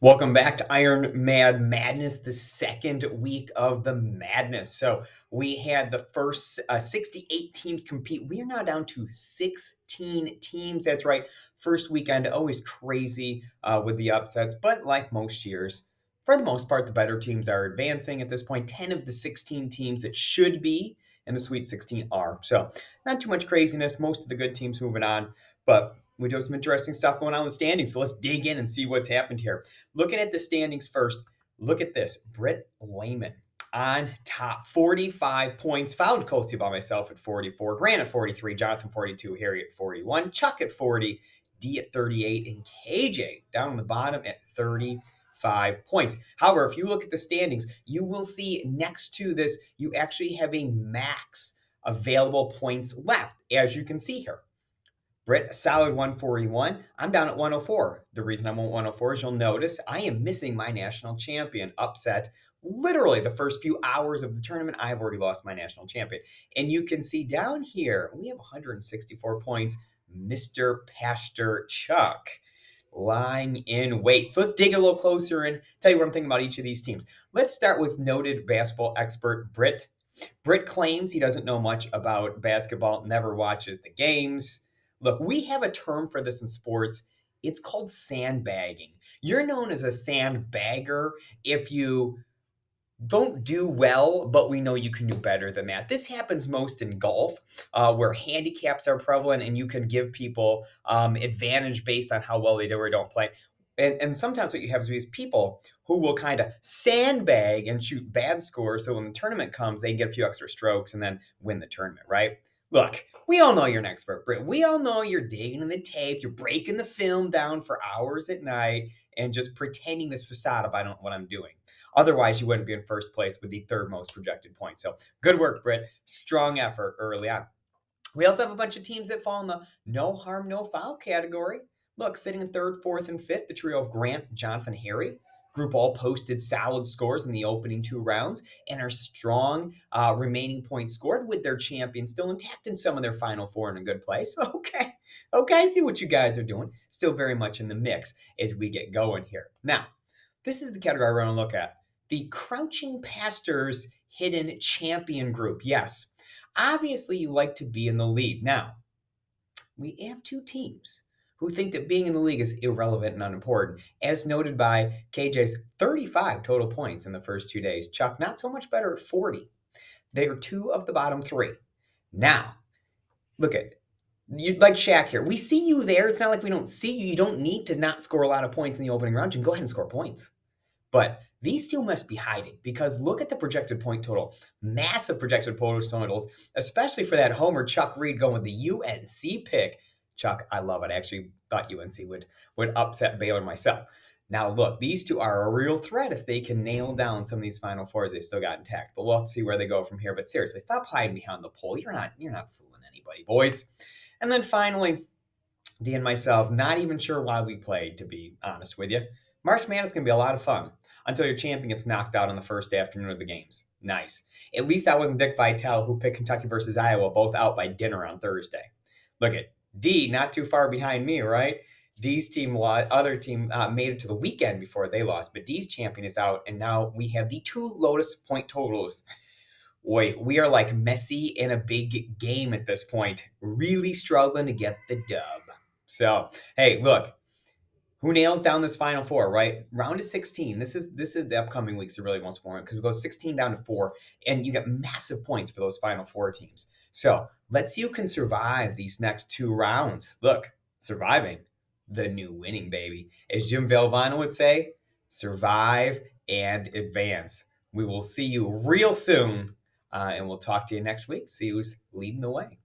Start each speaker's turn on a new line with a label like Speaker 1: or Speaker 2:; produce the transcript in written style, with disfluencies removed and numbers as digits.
Speaker 1: Welcome back to Iron Mad Madness, the second week of the madness. So we had the first 68 teams compete. We are now down to 16 teams. That's right. First weekend, always crazy with the upsets, but like most years, for the most part, the better teams are advancing at this point. 10 of the 16 teams that should be in the Sweet 16 are. So not too much craziness. Most of the good teams moving on, but we do have some interesting stuff going on in the standings. So let's dig in and see what's happened here. Looking at the standings first, look at this. Britt Lehman on top, 45 points. Found closely by myself at 44. Grant at 43. Jonathan 42. Harry at 41. Chuck at 40. D at 38. And KJ down on the bottom at 35 points. However, if you look at the standings, you will see next to this, you actually have a max available points left, as you can see here. Britt, a solid 141. I'm down at 104. The reason I'm at 104 is you'll notice I am missing my national champion upset. Literally the first few hours of the tournament, I've already lost my national champion. And you can see down here, we have 164 points. Mr. Pastor Chuck lying in wait. So let's dig a little closer and tell you what I'm thinking about each of these teams. Let's start with noted basketball expert Britt. Britt claims he doesn't know much about basketball, never watches the games. Look, we have a term for this in sports. It's called sandbagging. You're known as a sandbagger if you don't do well, but we know you can do better than that. This happens most in golf, where handicaps are prevalent and you can give people advantage based on how well they do or don't play. And sometimes what you have is these people who will kind of sandbag and shoot bad scores. So when the tournament comes, they get a few extra strokes and then win the tournament, right? Look, we all know you're an expert, Britt. We all know you're digging in the tape, you're breaking the film down for hours at night and just pretending this facade of I don't know what I'm doing. Otherwise, you wouldn't be in first place with the third most projected points. So good work, Britt. Strong effort early on. We also have a bunch of teams that fall in the no harm, no foul category. Look, sitting in third, fourth, and fifth, the trio of Grant, Jonathan, Harry. Group all posted solid scores in the opening two rounds and are strong remaining points scored with their champion still intact in some of their final four in a good place. Okay, I see what you guys are doing. Still very much in the mix as we get going here. Now, this is the category we're going to look at. The Crouching Pastors Hidden Champion Group. Yes, obviously you like to be in the lead. Now, we have two teams who think that being in the league is irrelevant and unimportant, as noted by KJ's 35 total points in the first 2 days. Chuck, not so much better at 40. They are two of the bottom three. Now, look at you like Shaq here. We see you there. It's not like we don't see you. You don't need to not score a lot of points in the opening round. You can go ahead and score points. But these two must be hiding because look at the projected point total. Massive projected point totals, especially for that homer Chuck Reed going with the UNC pick. Chuck, I love it. I actually thought UNC would upset Baylor myself. Now, look, these two are a real threat if they can nail down some of these Final Fours they've still got intact. But we'll have to see where they go from here. But seriously, stop hiding behind the pole. You're not fooling anybody, boys. And then finally, D and myself, not even sure why we played, to be honest with you. March Madness can be a lot of fun until your champion gets knocked out on the first afternoon of the games. Nice. At least I wasn't Dick Vitale, who picked Kentucky versus Iowa, both out by dinner on Thursday. Look at D, not too far behind me, right? D's team, other team made it to the weekend before they lost, but D's champion is out, and now we have the two lowest point totals. Boy, we are like Messi in a big game at this point, really struggling to get the dub. So, hey, look, who nails down this final four, right? Round of 16. This is the upcoming weeks that really most important because we go 16 down to 4 and you get massive points for those final four teams. So, let's see who can survive these next two rounds. Look, surviving the new winning, baby. As Jim Valvano would say, survive and advance. We will see you real soon and we'll talk to you next week. See who's leading the way.